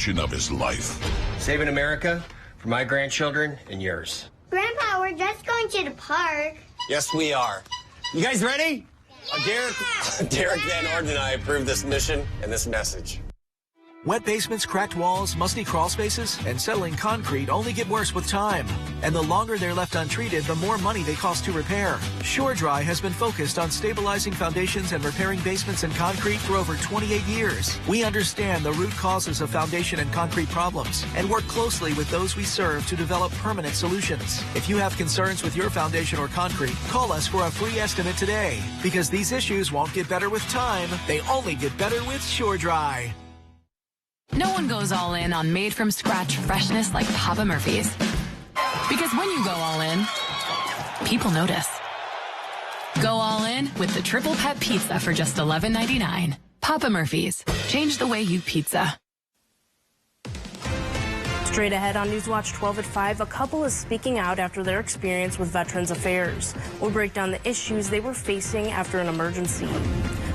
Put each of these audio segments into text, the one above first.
of his life. Saving America for my grandchildren and yours. Grandpa, we're just going to the park. Yes, we are. You guys ready? Yeah. Derek Van Orden and I approve this mission and this message. Wet basements, cracked walls, musty crawl spaces, and settling concrete only get worse with time. And the longer they're left untreated, the more money they cost to repair. SureDry has been focused on stabilizing foundations and repairing basements and concrete for over 28 years. We understand the root causes of foundation and concrete problems and work closely with those we serve to develop permanent solutions. If you have concerns with your foundation or concrete, call us for a free estimate today. Because these issues won't get better with time, they only get better with SureDry. No one goes all in on made-from-scratch freshness like Papa Murphy's. Because when you go all in, people notice. Go all in with the Triple Pet Pizza for just $11.99. Papa Murphy's. Change the way you pizza. Straight ahead on Newswatch 12 at 5, a couple is speaking out after their experience with Veterans Affairs. We'll break down the issues they were facing after an emergency.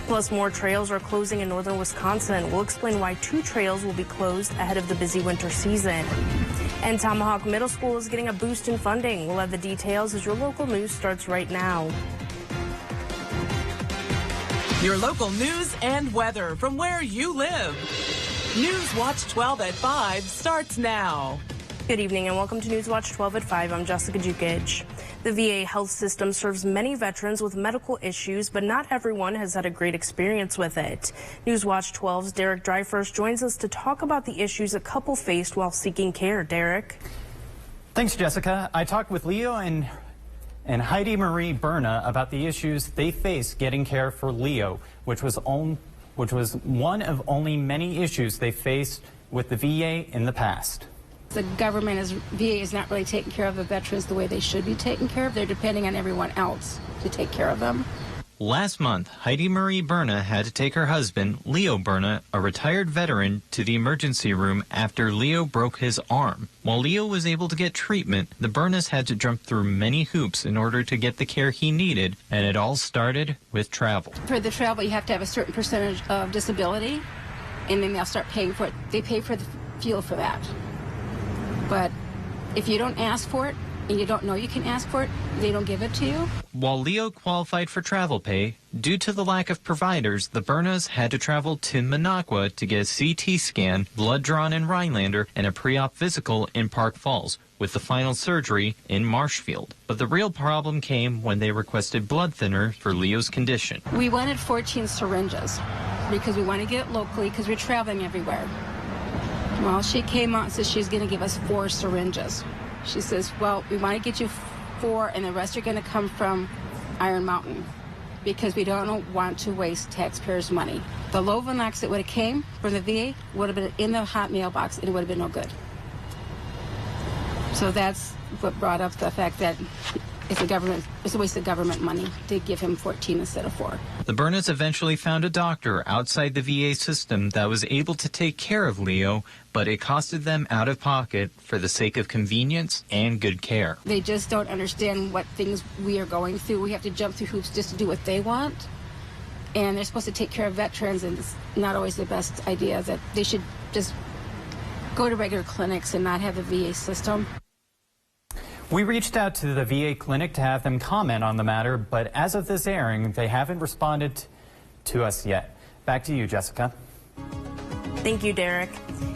Plus, more trails are closing in northern Wisconsin. We'll explain why 2 trails will be closed ahead of the busy winter season. And Tomahawk Middle School is getting a boost in funding. We'll have the details as your local news starts right now. Your local news and weather from where you live. Newswatch 12 at 5 starts now. Good evening and welcome to Newswatch 12 at 5. I'm Jessica Jukic. The VA health system serves many veterans with medical issues, but not everyone has had a great experience with it. Newswatch 12's Derek Dreyfus joins us to talk about the issues a couple faced while seeking care. Derek. Thanks, Jessica. I talked with Leo and Heidi Marie Berna about the issues they face getting care for Leo, which was one of only many issues they faced with the VA in the past. The VA is not really taking care of the veterans the way they should be taken care of. They're depending on everyone else to take care of them. Last month, Heidi Marie Berna had to take her husband, Leo Berna, a retired veteran, to the emergency room after Leo broke his arm. While Leo was able to get treatment, the Bernas had to jump through many hoops in order to get the care he needed, and it all started with travel. For the travel, you have to have a certain percentage of disability, and then they'll start paying for it. They pay for the fuel for that. But if you don't ask for it, and you don't know you can ask for it, they don't give it to you. While Leo qualified for travel pay, due to the lack of providers, the Bernas had to travel to Minocqua to get a CT scan, blood drawn in Rhinelander, and a pre-op physical in Park Falls, with the final surgery in Marshfield. But the real problem came when they requested blood thinner for Leo's condition. We wanted 14 syringes because we want to get it locally because we're traveling everywhere. Well, she came out and said she's going to give us 4 syringes. She says, well, we want to get you 4, and the rest are going to come from Iron Mountain because we don't want to waste taxpayers' money. The Lovenox that would have came from the VA would have been in the hot mailbox, and it would have been no good. So that's what brought up the fact that it's a waste of government money to give him 14 instead of 4. The Bernas eventually found a doctor outside the VA system that was able to take care of Leo, but it costed them out of pocket for the sake of convenience and good care. They just don't understand what things we are going through. We have to jump through hoops just to do what they want. And they're supposed to take care of veterans, and it's not always the best idea that they should just go to regular clinics and not have the VA system. We reached out to the VA clinic to have them comment on the matter, but as of this airing, they haven't responded to us yet. Back to you, Jessica. Thank you, Derek.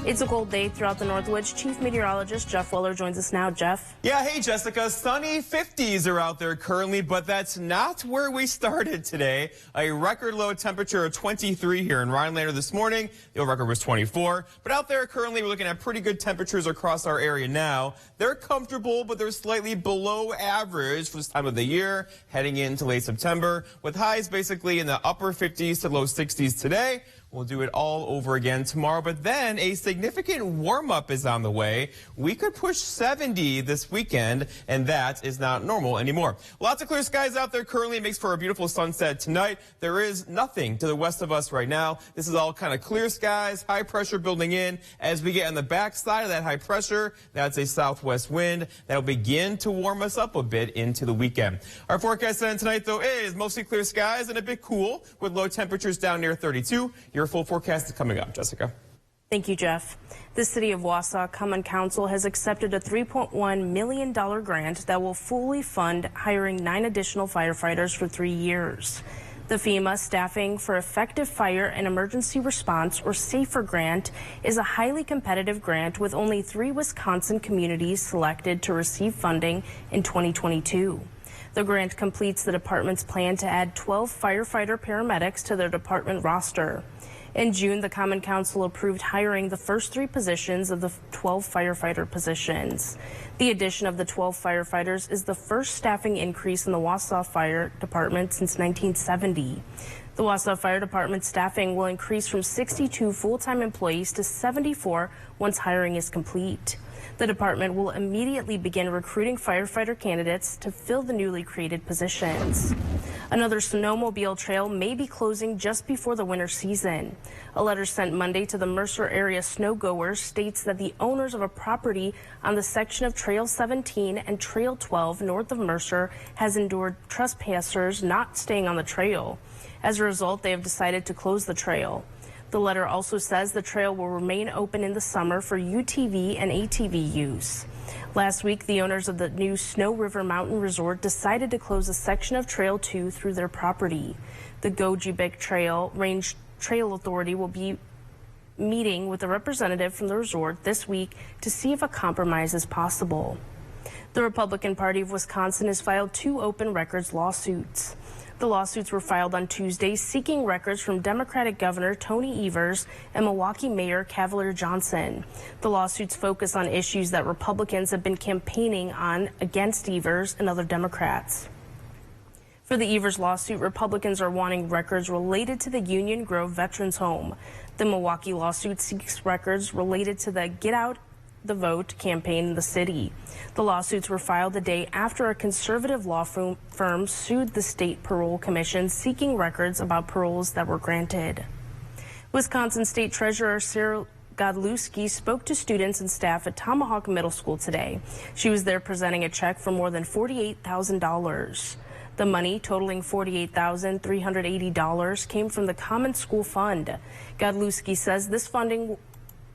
It's a cold day throughout the Northwoods. Chief Meteorologist Jeff Weller joins us now. Jeff. Yeah, hey, Jessica. Sunny 50s are out there currently, but that's not where we started today. A record low temperature of 23 here in Rhinelander this morning. The old record was 24. But out there currently, we're looking at pretty good temperatures across our area now. They're comfortable, but they're slightly below average for this time of the year, heading into late September, with highs basically in the upper 50s to low 60s today. We'll do it all over again tomorrow, but then a significant warm-up is on the way. We could push 70 this weekend, and that is not normal anymore. Lots of clear skies out there currently. It makes for a beautiful sunset tonight. There is nothing to the west of us right now. This is all kind of clear skies, high pressure building in. As we get on the backside of that high pressure, that's a southwest wind that will begin to warm us up a bit into the weekend. Our forecast then tonight, though, is mostly clear skies and a bit cool with low temperatures down near 32. Your full forecast is coming up, Jessica. Thank you, Jeff. The City of Wausau Common Council has accepted a $3.1 million grant that will fully fund hiring 9 additional firefighters for 3 years. The FEMA Staffing for Effective Fire and Emergency Response, or SAFER grant, is a highly competitive grant with only 3 Wisconsin communities selected to receive funding in 2022. The grant completes the department's plan to add 12 firefighter paramedics to their department roster. In June, the Common Council approved hiring the first 3 positions of the 12 firefighter positions. The addition of the 12 firefighters is the first staffing increase in the Wausau Fire Department since 1970. The Wausau Fire Department staffing will increase from 62 full-time employees to 74 once hiring is complete. The department will immediately begin recruiting firefighter candidates to fill the newly created positions. Another snowmobile trail may be closing just before the winter season. A letter sent Monday to the Mercer area snowgoers states that the owners of a property on the section of Trail 17 and Trail 12 north of Mercer has endured trespassers not staying on the trail. As a result, they have decided to close the trail. The letter also says the trail will remain open in the summer for UTV and ATV use. Last week, the owners of the new Snow River Mountain Resort decided to close a section of Trail 2 through their property. The Gogebic Trail Range Trail Authority will be meeting with a representative from the resort this week to see if a compromise is possible. The Republican Party of Wisconsin has filed 2 open records lawsuits. The lawsuits were filed on Tuesday seeking records from Democratic Governor Tony Evers and Milwaukee Mayor Cavalier Johnson. The lawsuits focus on issues that Republicans have been campaigning on against Evers and other Democrats. For the Evers lawsuit, Republicans are wanting records related to the Union Grove Veterans Home. The Milwaukee lawsuit seeks records related to the Get Out the Vote campaign in the city. The lawsuits were filed the day after a conservative law firm sued the state parole commission seeking records about paroles that were granted. Wisconsin State Treasurer Sarah Godlewski spoke to students and staff at Tomahawk Middle School today. She was there presenting a check for more than $48,000. The money, totaling $48,380, came from the Common School Fund. Godlewski says this funding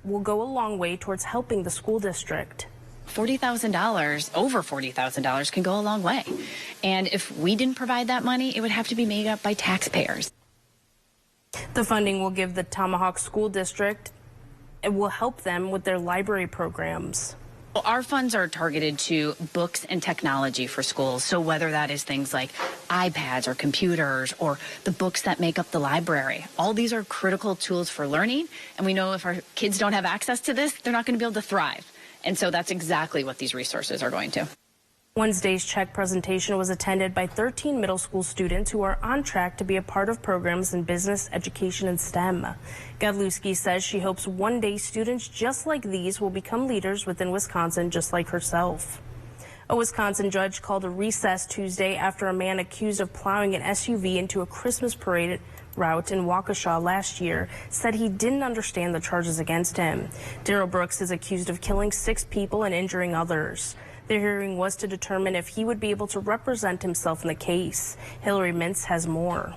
will go a long way towards helping the school district. $40,000, over $40,000 can go a long way. And if we didn't provide that money, it would have to be made up by taxpayers. The funding will give the Tomahawk School District, it will help them with their library programs. Well, our funds are targeted to books and technology for schools. So whether that is things like iPads or computers or the books that make up the library, all these are critical tools for learning. And we know if our kids don't have access to this, they're not going to be able to thrive. And so that's exactly what these resources are going to. Wednesday's check presentation was attended by 13 middle school students who are on track to be a part of programs in business, education, and STEM. Godlewski says she hopes one day students just like these will become leaders within Wisconsin just like herself. A Wisconsin judge called a recess Tuesday after a man accused of plowing an SUV into a Christmas parade route in Waukesha last year said he didn't understand the charges against him. Darrell Brooks is accused of killing 6 people and injuring others. The hearing was to determine if he would be able to represent himself in the case. Hillary Mintz has more.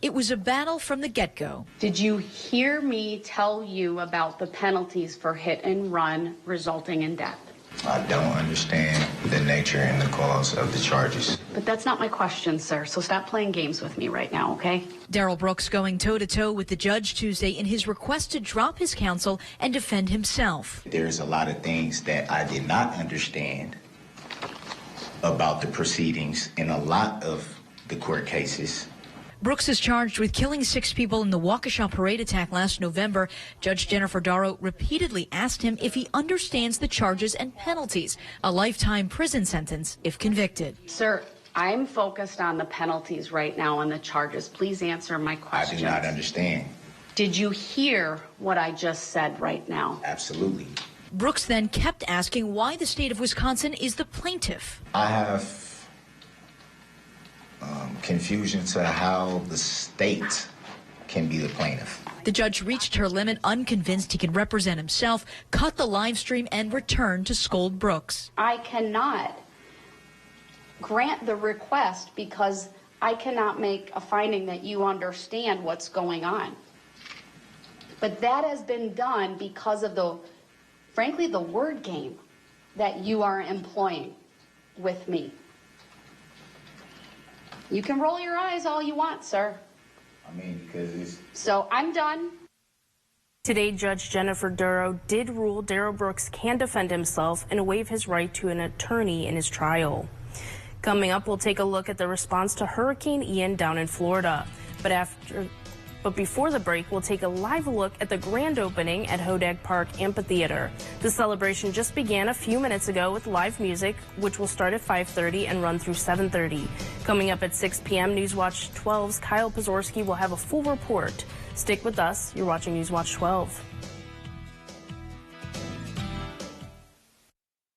It was a battle from the get-go. Did you hear me tell you about the penalties for hit and run resulting in death? I don't understand the nature and the cause of the charges. But that's not my question, sir, so stop playing games with me right now, okay? Darrell Brooks going toe-to-toe with the judge Tuesday in his request to drop his counsel and defend himself. There's a lot of things that I did not understand about the proceedings in a lot of the court cases. Brooks is charged with killing 6 people in the Waukesha parade attack last November. Judge Jennifer Darrow repeatedly asked him if he understands the charges and penalties, a lifetime prison sentence if convicted. Sir, I'm focused on the penalties right now and the charges. Please answer my question. I do not understand. Did you hear what I just said right now? Absolutely. Brooks then kept asking why the state of Wisconsin is the plaintiff. I have confusion to how the state can be the plaintiff. The judge reached her limit, unconvinced he can represent himself, cut the live stream, and returned to scold Brooks. I cannot grant the request because I cannot make a finding that you understand what's going on. But that has been done because of frankly, the word game that you are employing with me. You can roll your eyes all you want, sir. I mean, because it's... So I'm done. Today, Judge Jennifer Duro did rule Darrell Brooks can defend himself and waive his right to an attorney in his trial. Coming up, we'll take a look at the response to Hurricane Ian down in Florida. But before the break, we'll take a live look at the grand opening at Hodag Park Amphitheater. The celebration just began a few minutes ago with live music, which will start at 5:30 and run through 7:30. Coming up at 6 p.m., Newswatch 12's Kyle Pozorski will have a full report. Stick with us. You're watching Newswatch 12.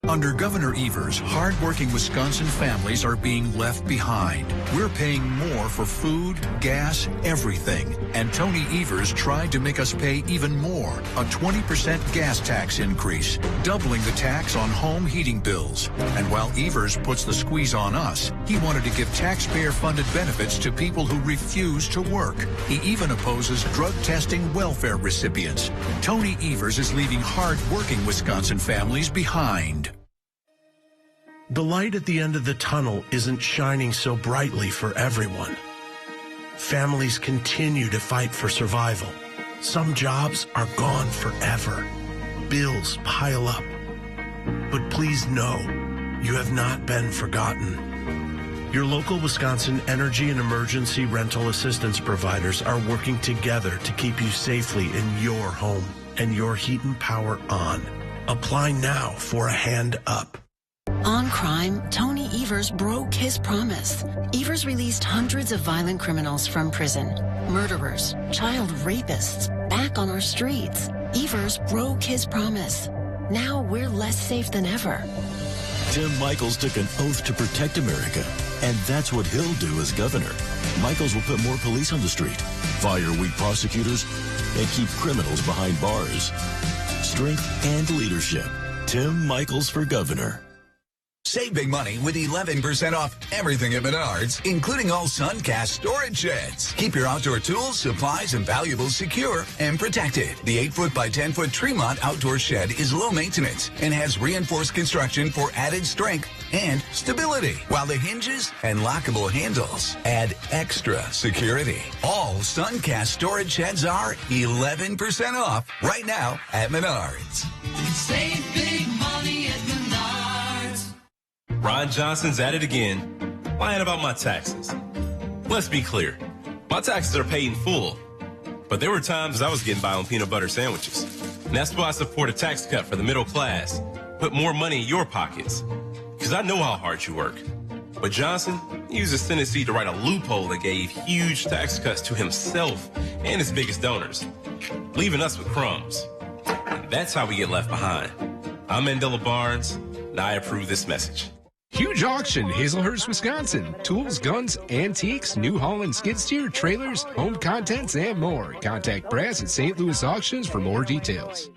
Under Governor Evers, hardworking Wisconsin families are being left behind. We're paying more for food, gas, everything. And Tony Evers tried to make us pay even more, a 20% gas tax increase, doubling the tax on home heating bills. And while Evers puts the squeeze on us, he wanted to give taxpayer-funded benefits to people who refuse to work. He even opposes drug testing welfare recipients. Tony Evers is leaving hardworking Wisconsin families behind. The light at the end of the tunnel isn't shining so brightly for everyone. Families continue to fight for survival. Some jobs are gone forever. Bills pile up. But please know, you have not been forgotten. Your local Wisconsin energy and emergency rental assistance providers are working together to keep you safely in your home and your heat and power on. Apply now for a hand up. On crime, Tony Evers broke his promise. Evers released hundreds of violent criminals from prison. Murderers, child rapists, back on our streets. Evers broke his promise. Now we're less safe than ever. Tim Michels took an oath to protect America, and that's what he'll do as governor. Michels will put more police on the street, fire weak prosecutors, and keep criminals behind bars. Strength and leadership. Tim Michels for governor. Save big money with 11% off everything at Menards, including all Suncast storage sheds. Keep your outdoor tools, supplies, and valuables secure and protected. The 8-foot by 10-foot Tremont outdoor shed is low maintenance and has reinforced construction for added strength and stability, while the hinges and lockable handles add extra security. All Suncast storage sheds are 11% off right now at Menards. Save big money at Menards. Ron Johnson's at it again, lying about my taxes. Let's be clear, my taxes are paid in full, but there were times I was getting by on peanut butter sandwiches. And that's why I support a tax cut for the middle class. Put more money in your pockets, because I know how hard you work. But Johnson used his tendency to write a loophole that gave huge tax cuts to himself and his biggest donors, leaving us with crumbs. And that's how we get left behind. I'm Mandela Barnes, and I approve this message. Huge auction, Hazelhurst, Wisconsin. Tools, guns, antiques, New Holland skid steer, trailers, home contents, and more. Contact Brass at St. Louis Auctions for more details.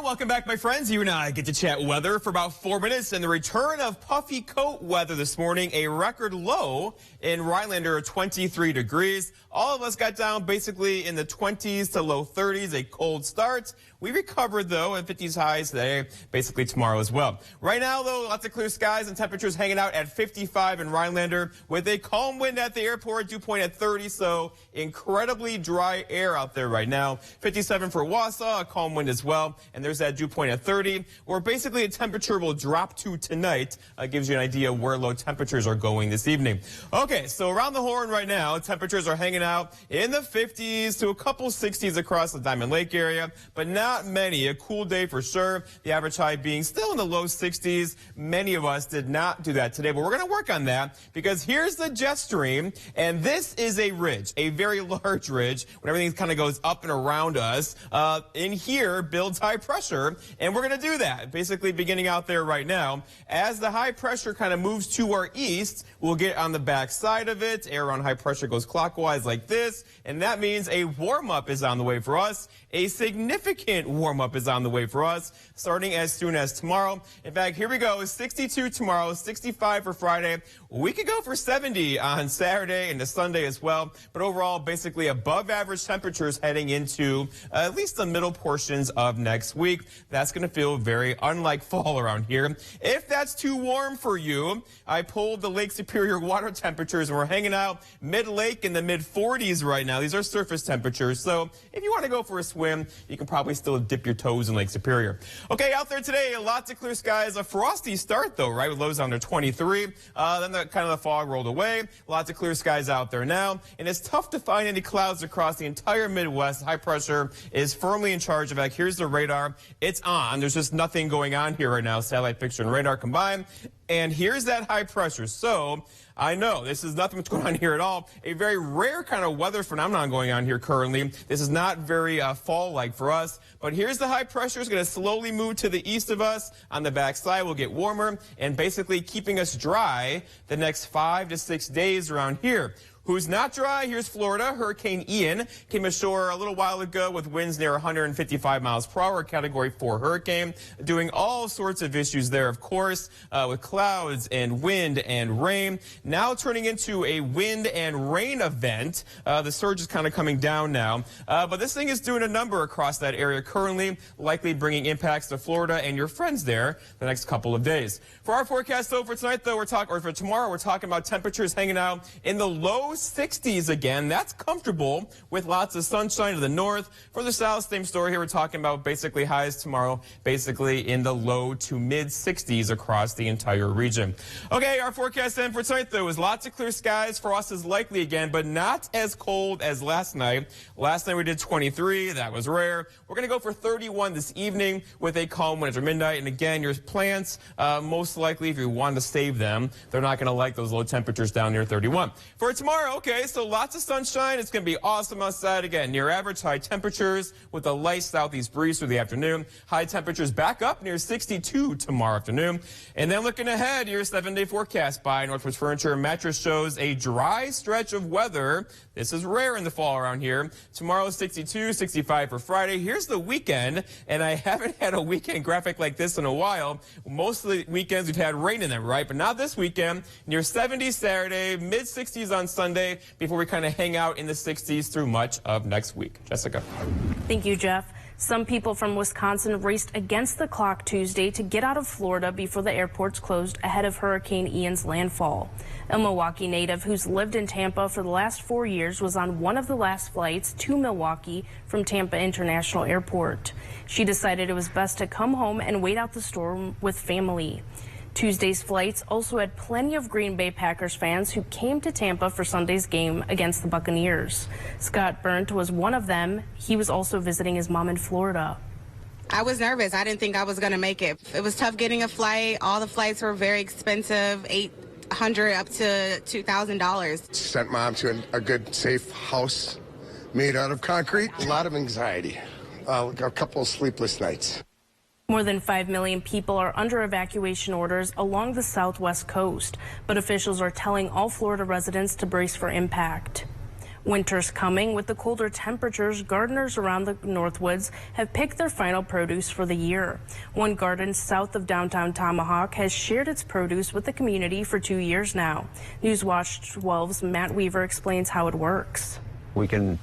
Welcome back, my friends. You and I get to chat weather for about 4 minutes, and the return of puffy coat weather this morning. A record low in Rhinelander, 23 degrees. All of us got down basically in the 20s to low 30s, a cold start. We recovered, though, at 50s highs today, basically tomorrow as well. Right now, though, lots of clear skies and temperatures hanging out at 55 in Rhinelander with a calm wind at the airport, dew point at 30, so incredibly dry air out there right now. 57 for Wausau, a calm wind as well, and there's that dew point at 30, where basically a temperature will drop to tonight. Gives you an idea where low temperatures are going this evening. Okay, so around the horn right now, temperatures are hanging out in the 50s to a couple 60s across the Diamond Lake area, but not many. A cool day for sure. The average high being still in the low 60s. Many of us did not do that today, but we're going to work on that because here's the jet stream, and this is a ridge, a very large ridge when everything kind of goes up and around us. In here builds high pressure, and we're going to do that basically beginning out there right now. As the high pressure kind of moves to our east, we'll get on the back side of it. Air around high pressure goes clockwise like this, and that means a warm-up is on the way for us. A significant second warm-up is on the way for us, starting as soon as tomorrow. In fact, here we go. 62 tomorrow, 65 for Friday. We could go for 70 on Saturday and Sunday as well. But overall, basically above average temperatures heading into at least the middle portions of next week. That's going to feel very unlike fall around here. If that's too warm for you, I pulled the Lake Superior water temperatures and we're hanging out mid-lake in the mid-40s right now. These are surface temperatures. So if you want to go for a swim, you can probably still dip your toes in Lake Superior. Okay, out there today, lots of clear skies. A frosty start though, right? With lows down to 23. Then the fog rolled away. Lots of clear skies out there now. And it's tough to find any clouds across the entire Midwest. High pressure is firmly in charge. In fact, here's the radar. It's on. There's just nothing going on here right now. Satellite picture and radar combined. And here's that high pressure. So I know this is nothing that's going on here at all. A very rare kind of weather phenomenon going on here currently. This is not very fall-like for us. But here's the high pressure. It's going to slowly move to the east of us. On the backside, we'll get warmer and basically keeping us dry the next 5 to 6 days around here. Who's not dry? Here's Florida. Hurricane Ian came ashore a little while ago with winds near 155 miles per hour, Category 4 hurricane, doing all sorts of issues there, of course, with clouds and wind and rain. Now turning into a wind and rain event. The surge is kind of coming down now. But this thing is doing a number across that area currently, likely bringing impacts to Florida and your friends there the next couple of days. For our forecast, though, for tonight, though, for tomorrow, we're talking about temperatures hanging out in the low 60s again. That's comfortable with lots of sunshine to the north. For the south, same story here. We're talking about basically highs tomorrow, basically in the low to mid 60s across the entire region. Okay, our forecast then for tonight, though, is lots of clear skies. Frost is likely again, but not as cold as last night. Last night we did 23. That was rare. We're going to go for 31 this evening with a calm wind after midnight. And again, your plants, most likely, if you want to save them, they're not going to like those low temperatures down near 31. For tomorrow, okay, so lots of sunshine. It's going to be awesome outside again. Near average high temperatures with a light southeast breeze through the afternoon. High temperatures back up near 62 tomorrow afternoon. And then looking ahead, your 7-day forecast by Northwoods Furniture and Mattress shows a dry stretch of weather. This is rare in the fall around here. Tomorrow 62, 65 for Friday. Here's the weekend, and I haven't had a weekend graphic like this in a while. Most of the weekends we've had rain in them, right? But not this weekend. Near 70 Saturday, mid 60s on Sunday, before we kind of hang out in the 60s through much of next week. Jessica. Thank you, Jeff. Some people from Wisconsin raced against the clock Tuesday to get out of Florida before the airports closed ahead of Hurricane Ian's landfall. A Milwaukee native who's lived in Tampa for the last 4 years was on one of the last flights to Milwaukee from Tampa International Airport. She decided it was best to come home and wait out the storm with family. Tuesday's flights also had plenty of Green Bay Packers fans who came to Tampa for Sunday's game against the Buccaneers. Scott Burnt was one of them. He was also visiting his mom in Florida. I was nervous. I didn't think I was going to make it. It was tough getting a flight. All the flights were very expensive, $800 up to $2,000. Sent mom to a good, safe house made out of concrete. A lot of anxiety, a couple of sleepless nights. More than 5 million people are under evacuation orders along the southwest coast, but officials are telling all Florida residents to brace for impact. Winter's coming. With the colder temperatures, gardeners around the Northwoods have picked their final produce for the year. One garden south of downtown Tomahawk has shared its produce with the community for 2 years now. Newswatch 12's Matt Weaver explains how it works. We can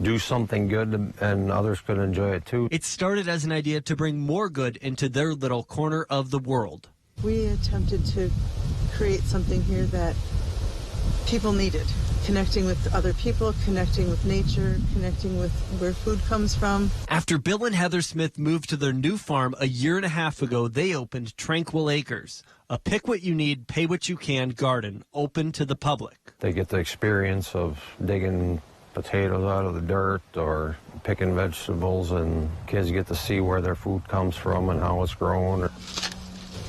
do something good and others could enjoy it too. It started as an idea to bring more good into their little corner of the world. We attempted to create something here that people needed. Connecting with other people, connecting with nature, connecting with where food comes from. After Bill and Heather Smith moved to their new farm a year and a half ago, they opened Tranquil Acres, a pick what you need, pay what you can garden open to the public. They get the experience of digging potatoes out of the dirt or picking vegetables, and kids get to see where their food comes from and how it's grown.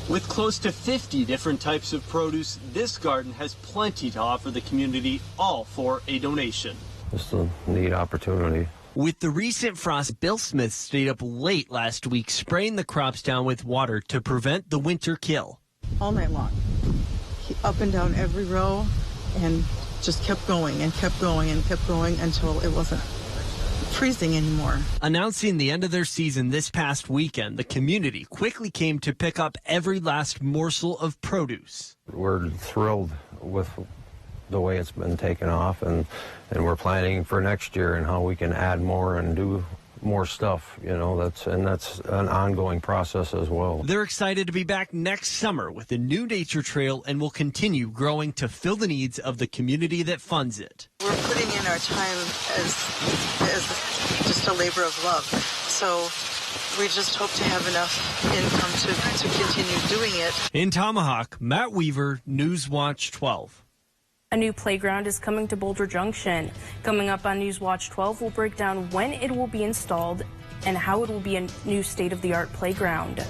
With close to 50 different types of produce, this garden has plenty to offer the community, all for a donation. Just a neat opportunity. With the recent frost, Bill Smith stayed up late last week spraying the crops down with water to prevent the winter kill. All night long. Up and down every row and just kept going and kept going and kept going until it wasn't freezing anymore. Announcing the end of their season this past weekend, the community quickly came to pick up every last morsel of produce. We're thrilled with the way it's been taken off, and we're planning for next year and how we can add more and do more stuff, you know. That's an ongoing process as well. They're excited to be back next summer with a new nature trail and will continue growing to fill the needs of the community that funds it. We're putting in our time as just a labor of love. So we just hope to have enough income to continue doing it. In Tomahawk, Matt Weaver, Newswatch 12. A new playground is coming to Boulder Junction. Coming up on Newswatch 12, we'll break down when it will be installed and how it will be a new state-of-the-art playground.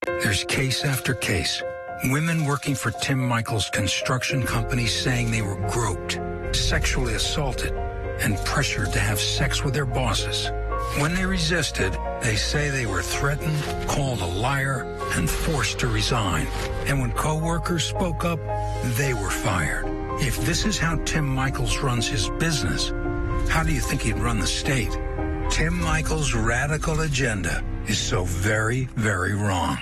There's case after case. Women working for Tim Michaels' construction company saying they were groped, sexually assaulted, and pressured to have sex with their bosses. When they resisted, they say they were threatened, called a liar, and forced to resign. And when co-workers spoke up, they were fired. If this is how Tim Michaels runs his business, how do you think he'd run the state? Tim Michaels' radical agenda is so very, very wrong.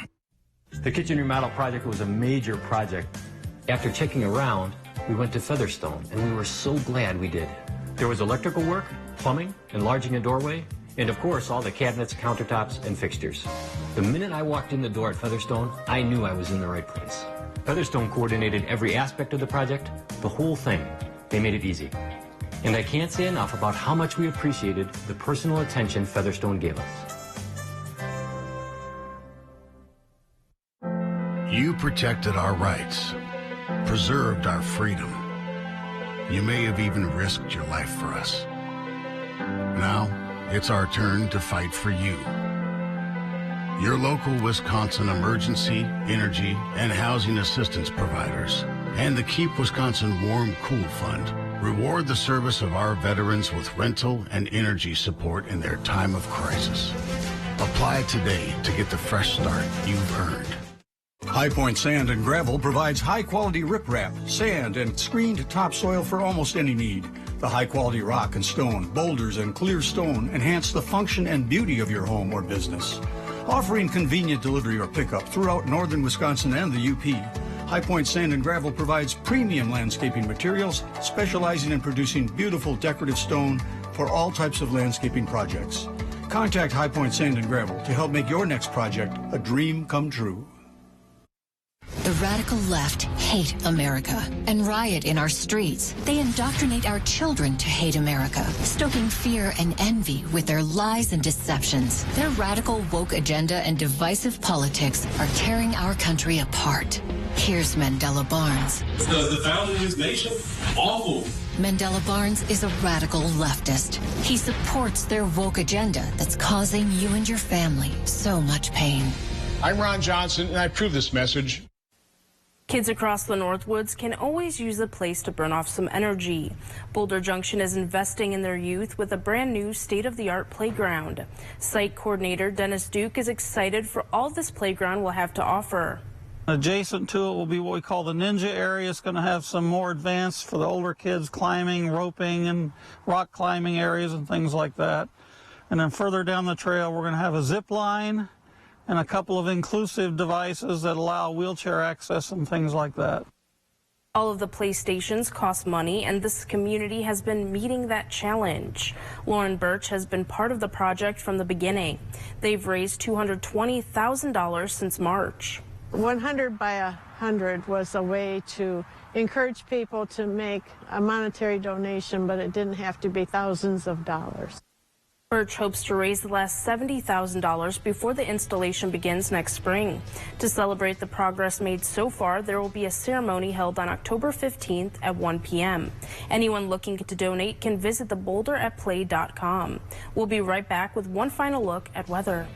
The kitchen remodel project was a major project. After checking around, we went to Featherstone, and we were so glad we did. There was electrical work, plumbing, enlarging a doorway, and of course, all the cabinets, countertops, and fixtures. The minute I walked in the door at Featherstone, I knew I was in the right place. Featherstone coordinated every aspect of the project, the whole thing. They made it easy. And I can't say enough about how much we appreciated the personal attention Featherstone gave us. You protected our rights, preserved our freedom. You may have even risked your life for us. Now, it's our turn to fight for you. Your local Wisconsin emergency, energy, and housing assistance providers, and the Keep Wisconsin Warm Cool Fund reward the service of our veterans with rental and energy support in their time of crisis. Apply today to get the fresh start you've earned. High Point Sand and Gravel provides high-quality riprap, sand, and screened topsoil for almost any need. The high-quality rock and stone, boulders, and clear stone enhance the function and beauty of your home or business. Offering convenient delivery or pickup throughout northern Wisconsin and the UP, High Point Sand and Gravel provides premium landscaping materials, specializing in producing beautiful decorative stone for all types of landscaping projects. Contact High Point Sand and Gravel to help make your next project a dream come true. The radical left hate America and riot in our streets. They indoctrinate our children to hate America, stoking fear and envy with their lies and deceptions. Their radical woke agenda and divisive politics are tearing our country apart. Here's Mandela Barnes. Does the founder of this nation? Awful. Mandela Barnes is a radical leftist. He supports their woke agenda that's causing you and your family so much pain. I'm Ron Johnson, and I approve this message. Kids across the Northwoods can always use a place to burn off some energy. Boulder Junction is investing in their youth with a brand new state-of-the-art playground. Site coordinator Dennis Duke is excited for all this playground will have to offer. Adjacent to it will be what we call the ninja area. It's going to have some more advanced for the older kids, climbing, roping, and rock climbing areas and things like that. And then further down the trail, we're going to have a zip line and a couple of inclusive devices that allow wheelchair access and things like that. All of the PlayStations cost money, and this community has been meeting that challenge. Lauren Birch has been part of the project from the beginning. They've raised $220,000 since March. 100 by 100 was a way to encourage people to make a monetary donation, but it didn't have to be thousands of dollars. Birch hopes to raise the last $70,000 before the installation begins next spring. To celebrate the progress made so far, there will be a ceremony held on October 15th at 1 p.m. Anyone looking to donate can visit theboulderatplay.com. We'll be right back with one final look at weather.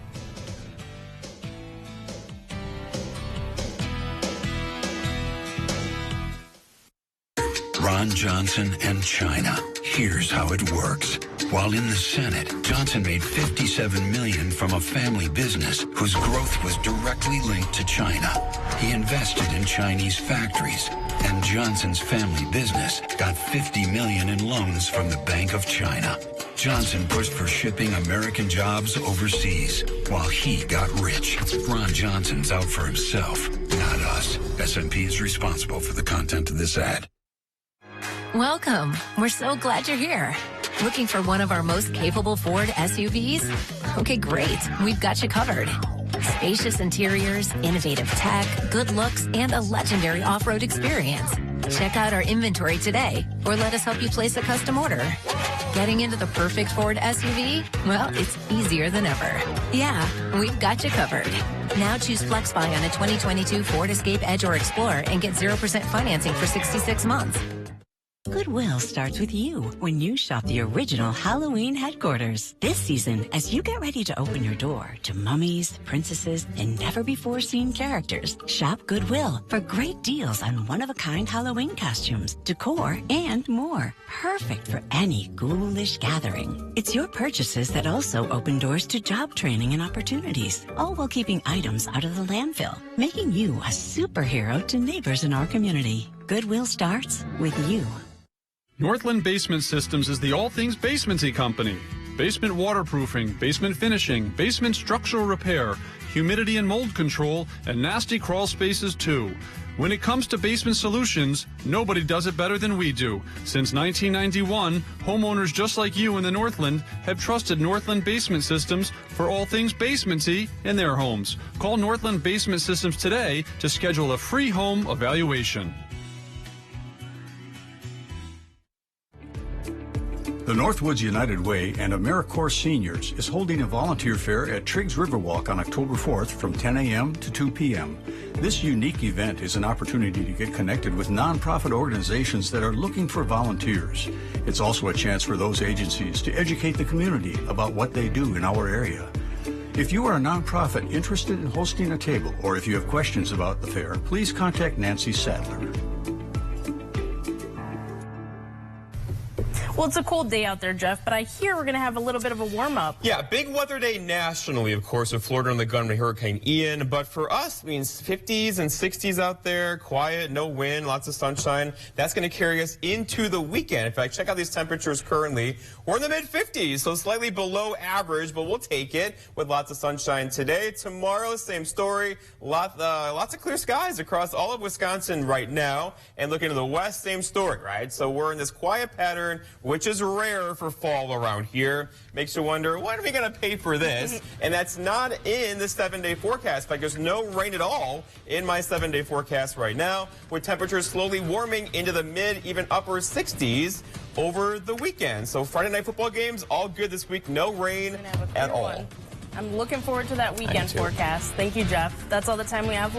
Ron Johnson and China. Here's how it works. While in the Senate, Johnson made $57 million from a family business whose growth was directly linked to China. He invested in Chinese factories, and Johnson's family business got $50 million in loans from the Bank of China. Johnson pushed for shipping American jobs overseas, while he got rich. Ron Johnson's out for himself, not us. SMP is responsible for the content of this ad. Welcome. We're so glad you're here. Looking for one of our most capable Ford SUVs? Okay, great. We've got you covered. Spacious interiors, innovative tech, good looks, and a legendary off-road experience. Check out our inventory today, or let us help you place a custom order. Getting into the perfect Ford SUV? Well, it's easier than ever. Yeah, we've got you covered. Now choose FlexBuy on a 2022 Ford Escape, Edge, or Explorer and get 0% financing for 66 months. Goodwill starts with you when you shop the original Halloween headquarters. This season, as you get ready to open your door to mummies, princesses, and never-before-seen characters, shop Goodwill for great deals on one-of-a-kind Halloween costumes, decor, and more. Perfect for any ghoulish gathering. It's your purchases that also open doors to job training and opportunities, all while keeping items out of the landfill, making you a superhero to neighbors in our community. Goodwill starts with you. Northland Basement Systems is the all things basementy company. Basement waterproofing, basement finishing, basement structural repair, humidity and mold control, and nasty crawl spaces too. When it comes to basement solutions, nobody does it better than we do. Since 1991, homeowners just like you in the Northland have trusted Northland Basement Systems for all things basementy in their homes. Call Northland Basement Systems today to schedule a free home evaluation. The Northwoods United Way and AmeriCorps Seniors is holding a volunteer fair at Triggs Riverwalk on October 4th from 10 a.m. to 2 p.m. This unique event is an opportunity to get connected with nonprofit organizations that are looking for volunteers. It's also a chance for those agencies to educate the community about what they do in our area. If you are a nonprofit interested in hosting a table, or if you have questions about the fair, please contact Nancy Sadler. Well, it's a cold day out there, Jeff, but I hear we're going to have a little bit of a warm-up. Yeah, big weather day nationally, of course, with Florida on the gun to Hurricane Ian. But for us, it means 50s and 60s out there, quiet, no wind, lots of sunshine. That's going to carry us into the weekend. In fact, check out these temperatures currently. We're in the mid-50s, so slightly below average, but we'll take it with lots of sunshine today. Tomorrow, same story. Lots of clear skies across all of Wisconsin right now. And looking to the west, same story, right? So we're in this quiet pattern, which is rare for fall around here. Makes you wonder, what are we going to pay for this? And that's not in the 7-day forecast. In fact, there's no rain at all in my 7-day forecast right now, with temperatures slowly warming into the mid, even upper 60s over the weekend. So Friday night football games, all good this week. No rain at all. I'm looking forward to that weekend forecast. Thank you, Jeff. That's all the time we have.